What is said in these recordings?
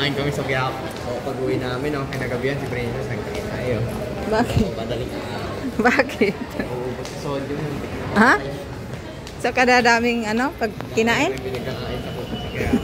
Kumain kami sa Quiapo. So, pag-uwi namin, no, kinagabihan si Princess, nagkain tayo. Bakit? So, madaling Bakit? uubos sa sodium. Ha? So, kadadaming ano, pag kinain? May pinagkakain sa puso sa Quiapo.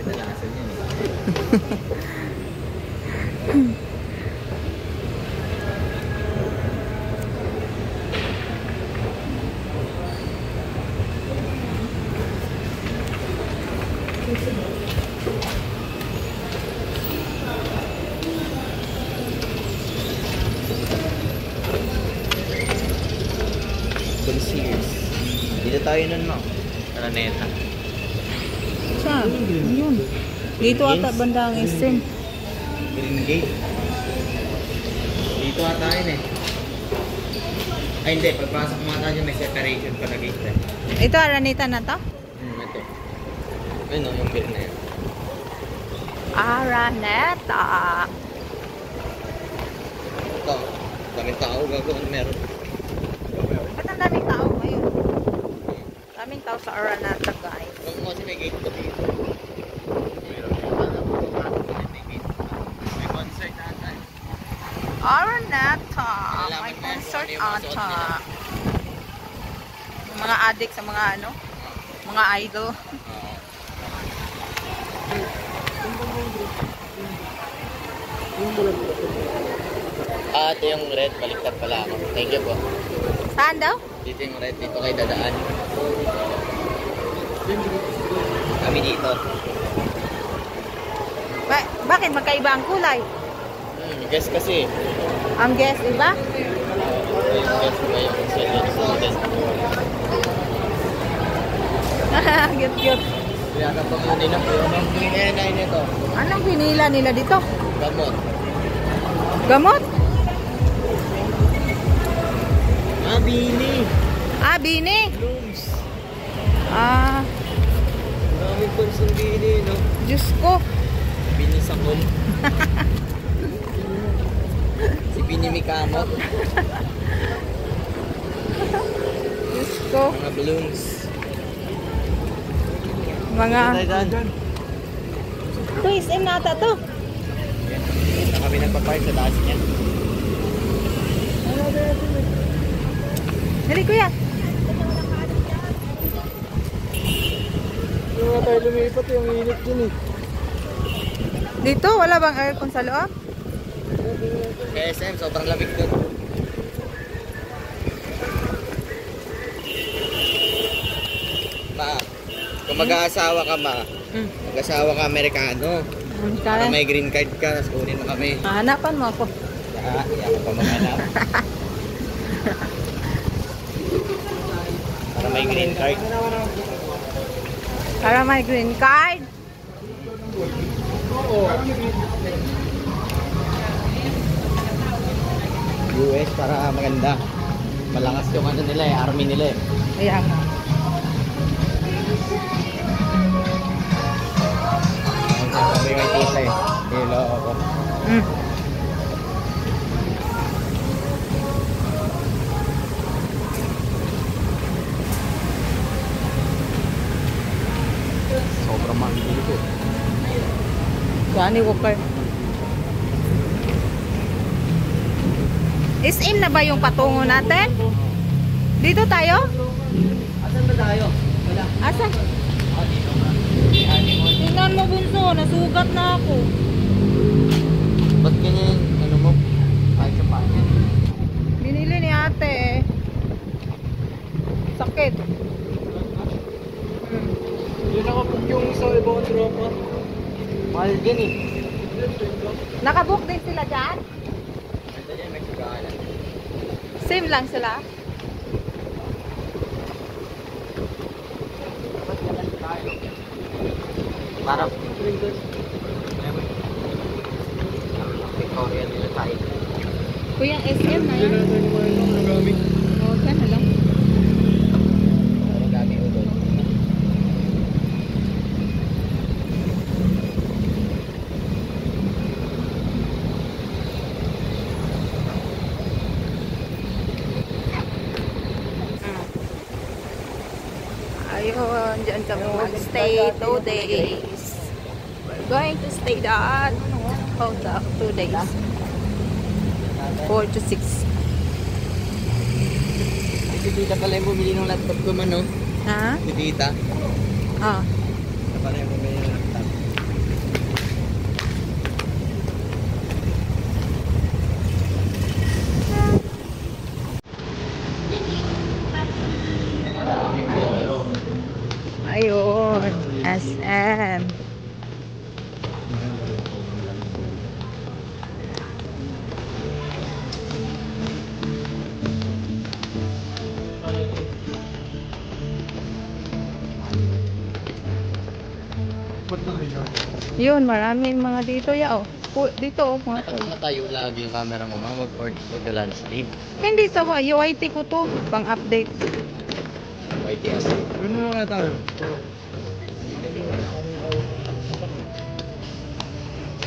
Grabe na lasan yun. Sears. Dito tayo nun, no? Araneta. Saan? Yun. Dito ata banda ang SM. Green Gate. Dito ata yun eh. Ay hindi, pagpasok mo ata dyan may separation pa na gate eh. Ito, Araneta na to? Ito. Ayun o, yung bill na yun. Araneta. Ito, daming tao gagawin meron. Ba't ang daming tao ngayon? Daming tao sa Araneta, guys. Huwag mo kasi may gate ko dito. May concert ata. Araneta. May concert ata. Mga addict sa mga ano? Mga idol. Ito yung red, baliktad pala ako. Thank you po. Saan daw? Dito yung red, dito kayo dadaan. Kami dito. Bakit magkaiba ang kulay? Guess kasi. Ang guess, iba? Guess ba yung student? Cute. Kaya kapag hindi na po, anong pinila nito? Anong pinila nila dito? Gamot. Gamot? Bini. Bini? Blooms. Maraming person bini, no? Diyos ko. Bini Sakol. Si Bini Mikamot. Diyos ko. Mga balloons. Mga... Dyan. Ito, SM nata to. Dito kami nagpapark sa taas niya. Dali, kuya. Yung nga tayo lumipat, yung init dun eh. Dito, wala bang aircon sa loob? Kaya SM, sobrang lamig dun. Ma, kung mag-aasawa ka ma, mag-asawa ka Amerikano. Para may green card ka, tapos kunin mo kami. Hanapan mo ako. Iya ka pa maghanap. Para may green card. Para may green card? US para maganda. Malakas yung ano nila eh, army nila eh. Ayan nga. Sabi may tita eh. Hello ako. Sobrang mahal dito. Johnny Walker. SM na ba yung patungo natin? Dito tayo? Asan ba tayo? Wala. Asan? Dito nga. Tingnan mo, bunso. Nasugat na ako. Ba't ganyan ano mo? Kahit sa panin. Binili ni ate eh. Sakit. Hindi nakabook yung sa ibang tropa. Mahal din eh. Nakabook din sila dyan? Ito dyan, may kagalan. Same lang sila? Parang Victoria nila tayo. Kuya, SM na yan. Oo, dyan na lang. Origami udon. Ayun, dyan kami magstay 2 days. Going to stay that hotel 2 days. 4 to 6. Si tita pala yung bumili ng laptop ko man, no? Ha? Si tita. Ah. Tita pala yung bumili ng laptop. Ayun. SM. Yun, maraming mga dito ya oh. Dito oh, mga to. Natayo lagi yung camera mo, mga mag-port the landscape. Hindi sa UIT ko to, pang update. YTS. Ano mga tayo?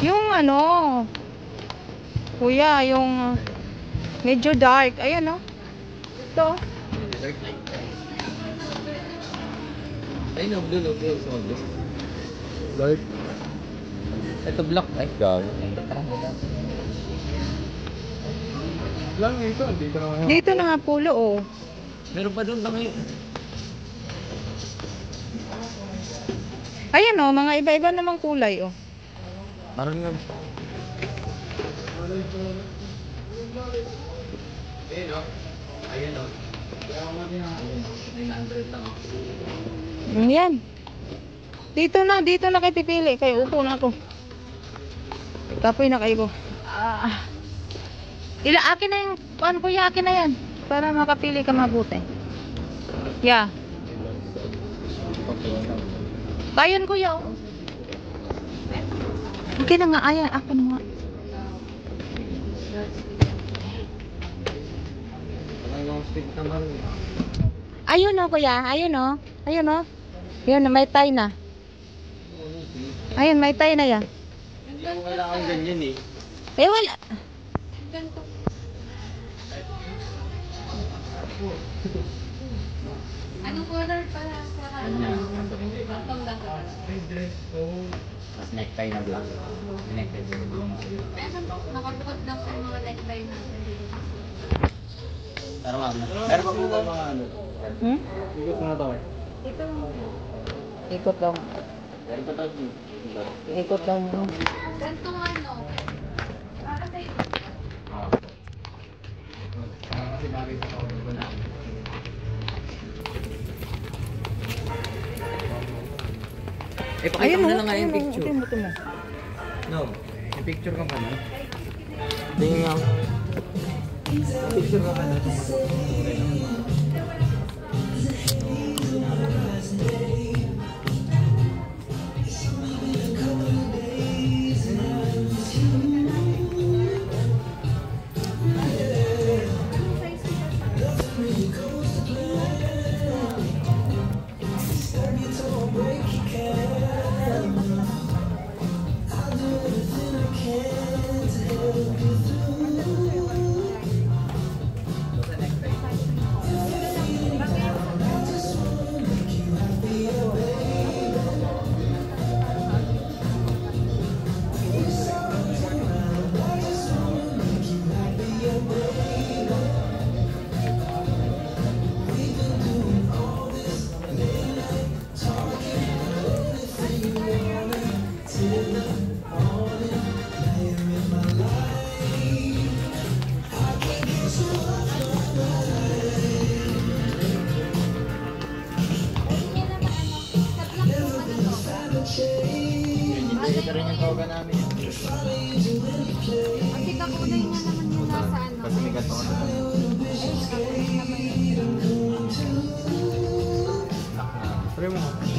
Yung ano, kuya, yung medyo dark. Ayan oh. Ito. Ay, no, blue. Dark. Ito black. Ay, gago. Lang ito, dito na. Dito na nga pulo oh. Meron pa doon lang eh. Ayan oh, mga iba-iba namang kulay oh. Parang nga. Ayun o. Ayun o. 900 lang. Yan. Dito na kayo pipili. Kayo, upo na ako. Tapoy na kayo. Akin na yung, ano kuya, akin na yan. Para makapili ka mabuti. Yeah. Kayon kuya. Oh. Okay na nga, ayan, ako na nga. Ayun o kuya, ayun o. Ayun o. Yun, may tie na. Ayun, may tie na yan. Hindi mo kailangan ganyan eh. Eh, wala. Ganito. Anong color pala? Bantong lang ka. Tapos necktie na black. Necktie na black. Nakabukod lang sa mga necktie natin. Pero nga na. Pero pa po ba mga ano? Ikot mo na to eh. Ikot lang. Pero pa tayo. Ikot lang. Ganito ano? Kasi Kasi bagay sa ako na. Eh, pakita mo na lang nga yung picture. Ito mo. No, yung picture ka pa na. Tingin nga. Picture ka pa na. Ito rin yung toga namin. ang tikakulay niya naman yung nasa ano. Kasi may gato na. Ay, tikakulay naman yun. Black na. Try mo.